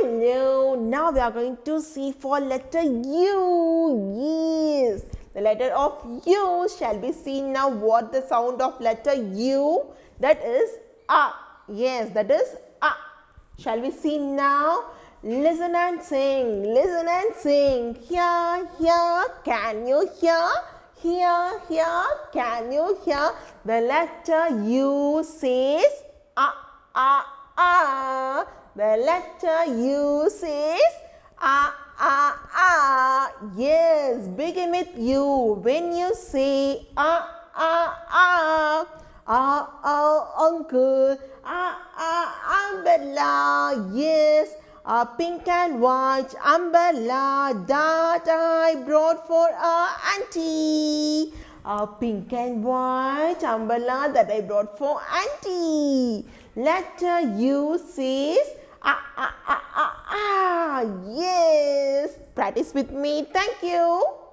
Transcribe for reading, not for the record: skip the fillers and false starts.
know. Now we are going to see for letter U. Yes. The letter of U shall be seen now. What the sound of letter U? That is A. Yes, that is A. Shall we see now? Listen and sing. Listen and sing. Here, here. Can you hear? Here, here. Can you hear? The letter U says A, A, A. The letter U says A, A, A. Yes, begin with U. When you say A, A, A. Uncle. Umbrella. Yes, a pink and white umbrella that I brought for auntie. A pink and white umbrella that I brought for auntie. Letter U says Yes. Practice with me. Thank you.